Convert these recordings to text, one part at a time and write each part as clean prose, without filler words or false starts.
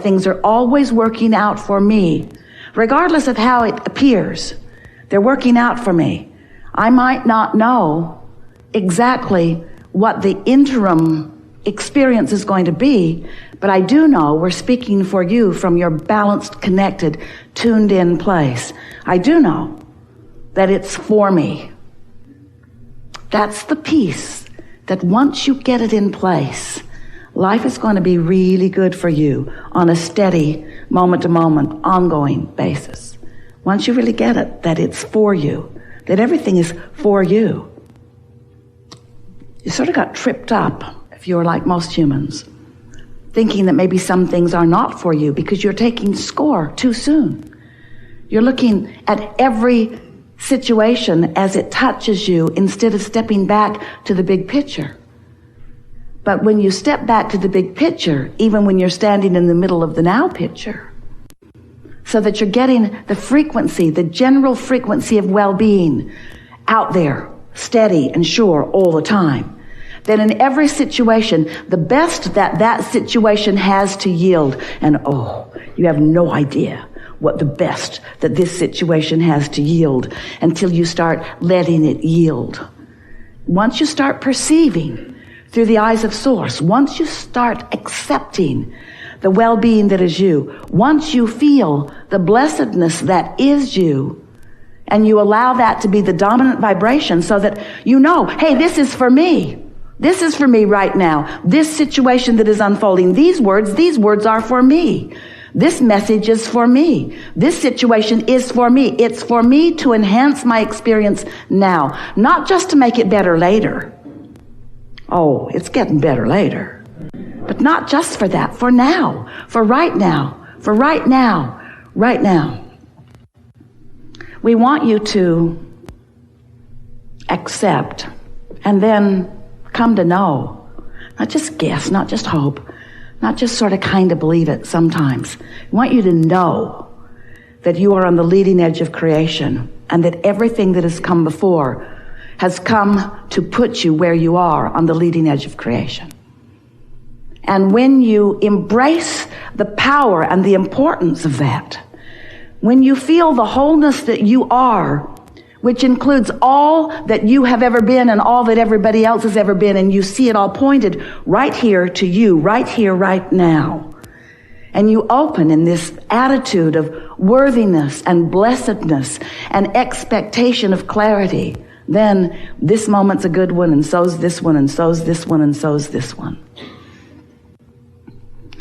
things are always working out for me, regardless of how it appears. They're working out for me. I might not know exactly what the interim experience is going to be, but I do know we're speaking for you from your balanced, connected, tuned in place. I do know that it's for me. That's the piece that once you get it in place, life is going to be really good for you on a steady, moment-to-moment, ongoing basis. Once you really get it, that it's for you, that everything is for you. You sort of got tripped up, if you're like most humans, thinking that maybe some things are not for you because you're taking score too soon. You're looking at every situation as it touches you instead of stepping back to the big picture. But when you step back to the big picture, even when you're standing in the middle of the now picture, so that you're getting the frequency, the general frequency of well-being out there, steady and sure all the time, then in every situation, the best that that situation has to yield, and you have no idea what the best that this situation has to yield until you start letting it yield. Once you start perceiving through the eyes of Source, once you start accepting the well-being that is you, once you feel the blessedness that is you, and you allow that to be the dominant vibration so that you know, hey, this is for me. This is for me right now. This situation that is unfolding, these words are for me. This message is for me. This situation is for me. It's for me to enhance my experience now, not just to make it better later. Oh, it's getting better later. But not just for that, for now, for right now, for right now, right now. We want you to accept and then come to know, not just guess, not just hope, not just sort of kind of believe it sometimes. We want you to know that you are on the leading edge of creation and that everything that has come before has come to put you where you are on the leading edge of creation. And when you embrace the power and the importance of that, when you feel the wholeness that you are, which includes all that you have ever been and all that everybody else has ever been, and you see it all pointed right here to you, right here, right now, and you open in this attitude of worthiness and blessedness and expectation of clarity, then this moment's a good one, and so's this one, and so's this one, and so's this one.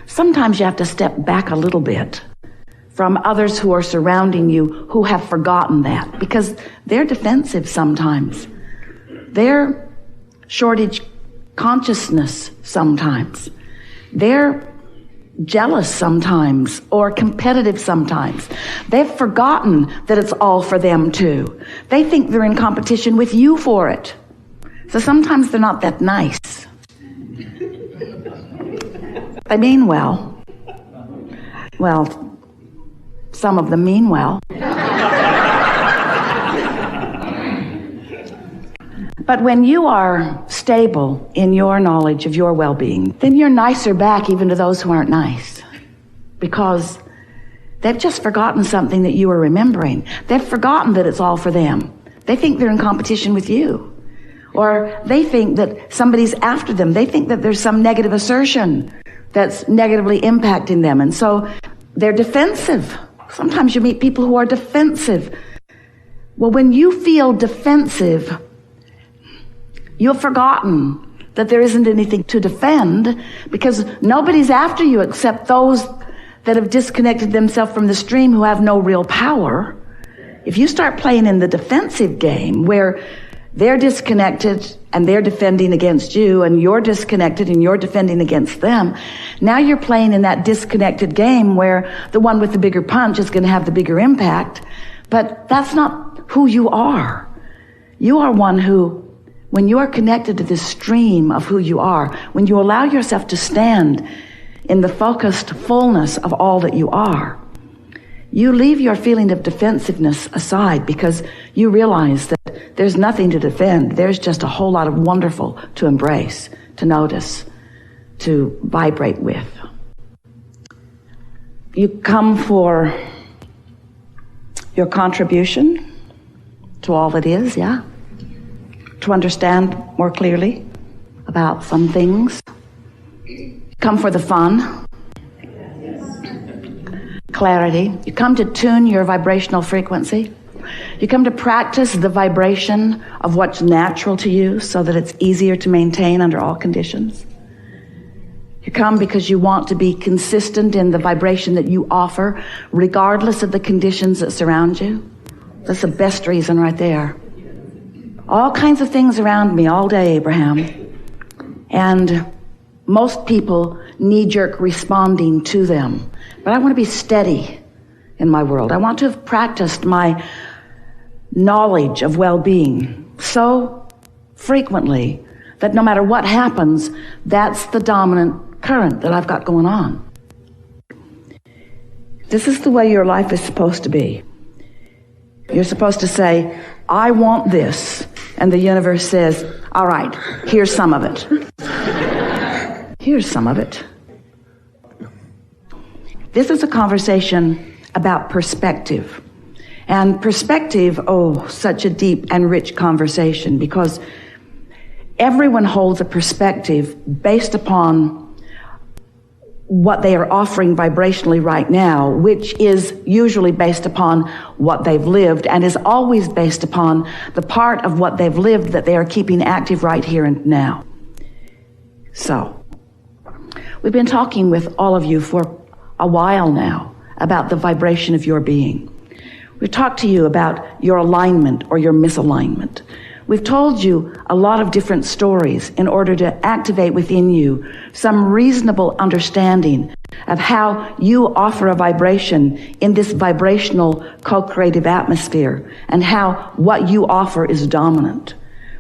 Sometimes you have to step back a little bit from others who are surrounding you who have forgotten that, because they're defensive sometimes. They're shortage consciousness sometimes. They're jealous sometimes or competitive sometimes. They've forgotten that it's all for them too. They think they're in competition with you for it. So sometimes they're not that nice. They mean well. Well, some of them mean well. But when you are stable in your knowledge of your well-being, then you're nicer back even to those who aren't nice, because they've just forgotten something that you were remembering. They've forgotten that it's all for them. They think they're in competition with you, or they think that somebody's after them. They think that there's some negative assertion that's negatively impacting them, and so they're defensive. Sometimes you meet people who are defensive. Well, when you feel defensive, you've forgotten that there isn't anything to defend, because nobody's after you except those that have disconnected themselves from the stream, who have no real power. If you start playing in the defensive game where they're disconnected and they're defending against you, and you're disconnected and you're defending against them, now you're playing in that disconnected game where the one with the bigger punch is going to have the bigger impact. But that's not who you are. You are one who, when you are connected to this stream of who you are, when you allow yourself to stand in the focused fullness of all that you are, you leave your feeling of defensiveness aside, because you realize that there's nothing to defend. There's just a whole lot of wonderful to embrace, to notice, to vibrate with. You come for your contribution to all that is, yeah? To understand more clearly about some things. Come for the fun, clarity. You come to tune your vibrational frequency. You come to practice the vibration of what's natural to you so that it's easier to maintain under all conditions. You come because you want to be consistent in the vibration that you offer, regardless of the conditions that surround you. That's the best reason right there. All kinds of things around me all day, Abraham. And most people knee-jerk responding to them. But I want to be steady in my world. I want to have practiced my knowledge of well-being so frequently that no matter what happens, that's the dominant current that I've got going on. This is the way your life is supposed to be. You're supposed to say, I want this. And the universe says, all right, here's some of it. Here's some of it. This is a conversation about perspective. And perspective, oh, such a deep and rich conversation, because everyone holds a perspective based upon what they are offering vibrationally right now, which is usually based upon what they've lived and is always based upon the part of what they've lived that they are keeping active right here and now. So, we've been talking with all of you for a while now about the vibration of your being. We've talked to you about your alignment or your misalignment. We've told you a lot of different stories in order to activate within you some reasonable understanding of how you offer a vibration in this vibrational co-creative atmosphere and how what you offer is dominant.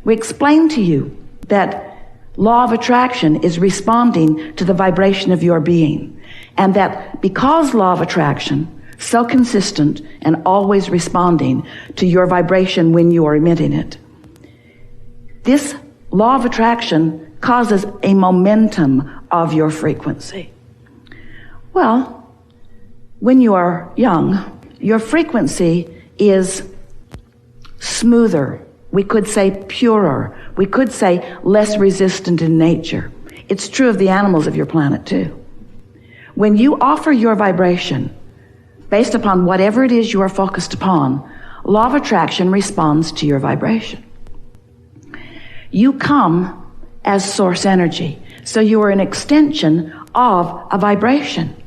We explained to you that law of attraction is responding to the vibration of your being, and that because law of attraction so consistent and always responding to your vibration when you are emitting it, this law of attraction causes a momentum of your frequency. Well, when you are young, your frequency is smoother. We could say purer. We could say less resistant in nature. It's true of the animals of your planet too. When you offer your vibration based upon whatever it is you are focused upon, law of attraction responds to your vibration. You come as source energy, so you are an extension of a vibration.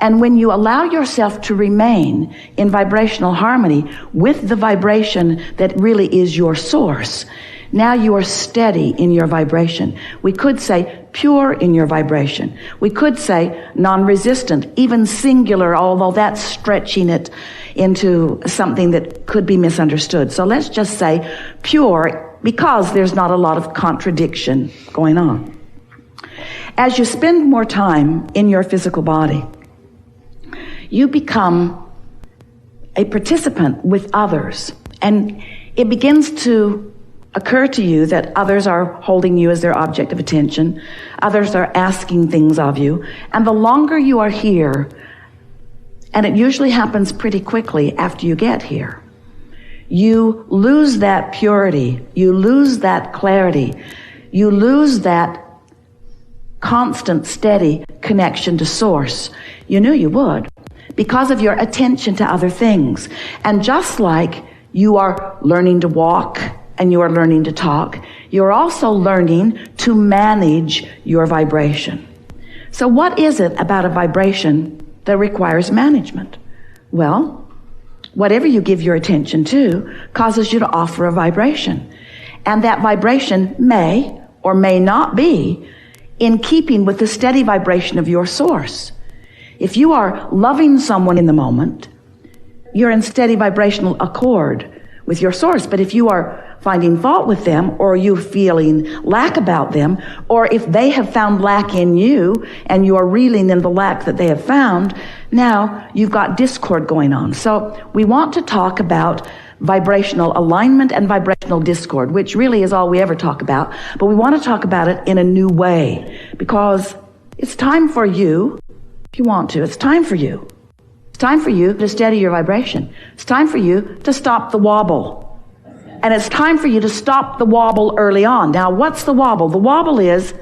And when you allow yourself to remain in vibrational harmony with the vibration that really is your source, now you are steady in your vibration. We could say pure in your vibration. We could say non-resistant, even singular, although that's stretching it into something that could be misunderstood. So let's just say pure, because there's not a lot of contradiction going on. As you spend more time in your physical body, you become a participant with others, and it begins to occur to you that others are holding you as their object of attention, others are asking things of you, and the longer you are here, and it usually happens pretty quickly after you get here, you lose that purity, you lose that clarity, you lose that constant, steady connection to source. You knew you would, because of your attention to other things. And just like you are learning to walk and you are learning to talk, you're also learning to manage your vibration. So what is it about a vibration that requires management? Well, whatever you give your attention to causes you to offer a vibration. And that vibration may or may not be in keeping with the steady vibration of your source. If you are loving someone in the moment, you're in steady vibrational accord with your source. But if you are finding fault with them, or you feeling lack about them, or if they have found lack in you and you are reeling in the lack that they have found, now you've got discord going on. So we want to talk about vibrational alignment and vibrational discord, which really is all we ever talk about, but we want to talk about it in a new way, because it's time for you if you want to. It's time for you. It's time for you to steady your vibration. It's time for you to stop the wobble. And it's time for you to stop the wobble early on. Now, what's the wobble? The wobble is,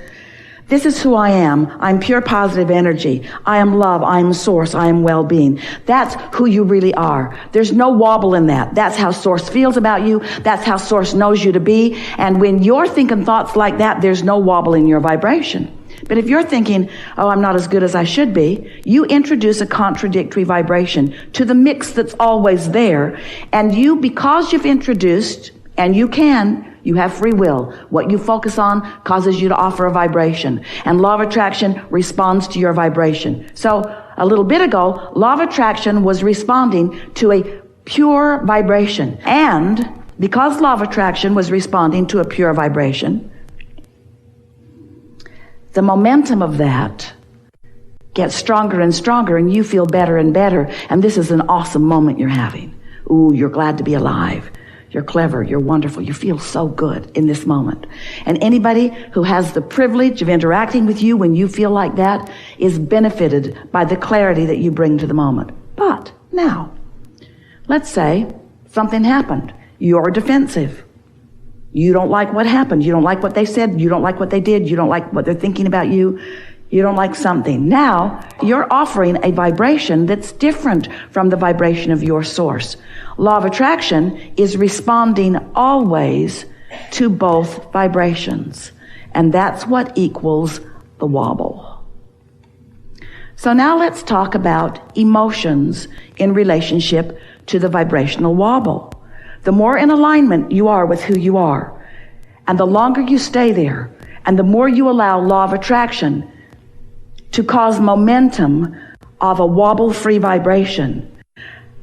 this is who I am. I'm pure positive energy. I am love. I am source. I am well-being. That's who you really are. There's no wobble in that. That's how source feels about you. That's how source knows you to be. And when you're thinking thoughts like that, there's no wobble in your vibration. But if you're thinking, oh, I'm not as good as I should be, you introduce a contradictory vibration to the mix that's always there. And you, because you've introduced, and you have free will. What you focus on causes you to offer a vibration. And law of attraction responds to your vibration. So a little bit ago, law of attraction was responding to a pure vibration. And because law of attraction was responding to a pure vibration, the momentum of that gets stronger and stronger, and you feel better and better. And this is an awesome moment you're having. Ooh, you're glad to be alive. You're clever. You're wonderful. You feel so good in this moment. And anybody who has the privilege of interacting with you when you feel like that is benefited by the clarity that you bring to the moment. But now, let's say something happened. You're defensive. You don't like what happened. You don't like what they said. You don't like what they did. You don't like what they're thinking about you. You don't like something. Now, you're offering a vibration that's different from the vibration of your source. Law of attraction is responding always to both vibrations. And that's what equals the wobble. So now let's talk about emotions in relationship to the vibrational wobble. The more in alignment you are with who you are, and the longer you stay there, and the more you allow law of attraction to cause momentum of a wobble-free vibration,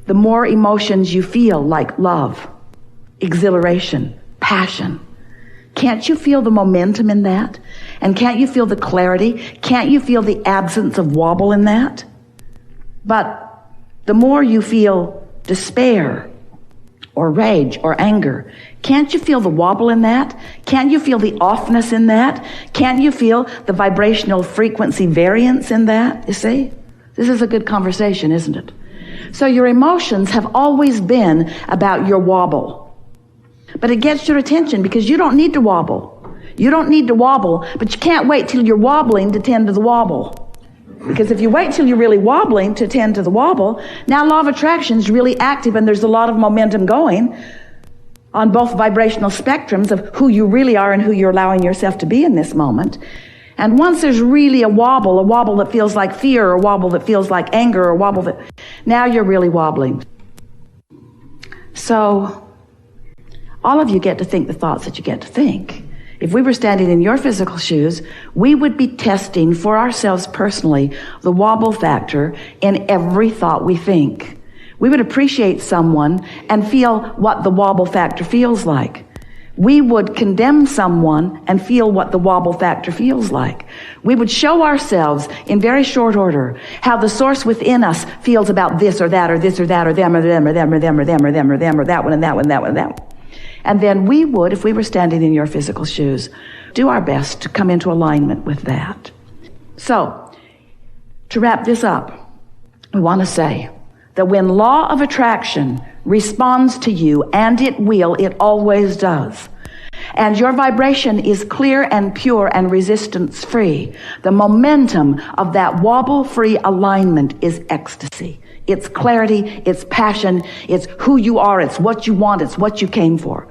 the more emotions you feel, like love, exhilaration, passion. Can't you feel the momentum in that? And can't you feel the clarity? Can't you feel the absence of wobble in that? But the more you feel despair or rage or anger, can't you feel the wobble in that? Can't you feel the offness in that? Can't you feel the vibrational frequency variance in that? You see? This is a good conversation, isn't it? So your emotions have always been about your wobble. But it gets your attention because you don't need to wobble. You don't need to wobble, but you can't wait till you're wobbling to tend to the wobble. Because if you wait till you're really wobbling to tend to the wobble, now law of attraction is really active and there's a lot of momentum going on both vibrational spectrums of who you really are and who you're allowing yourself to be in this moment. And once there's really a wobble that feels like fear, or a wobble that feels like anger, or a wobble that, now you're really wobbling. So all of you get to think the thoughts that you get to think. If we were standing in your physical shoes, we would be testing for ourselves personally the wobble factor in every thought we think. We would appreciate someone and feel what the wobble factor feels like. We would condemn someone and feel what the wobble factor feels like. We would show ourselves in very short order how the source within us feels about this or that or this or that or them or them or them or them or them or them or them or that one and that one and that one and that one. And then we would, if we were standing in your physical shoes, do our best to come into alignment with that. So, to wrap this up, we want to say that when law of attraction responds to you, and it always does, and your vibration is clear and pure and resistance-free, the momentum of that wobble-free alignment is ecstasy. It's clarity, it's passion, it's who you are, it's what you want, it's what you came for.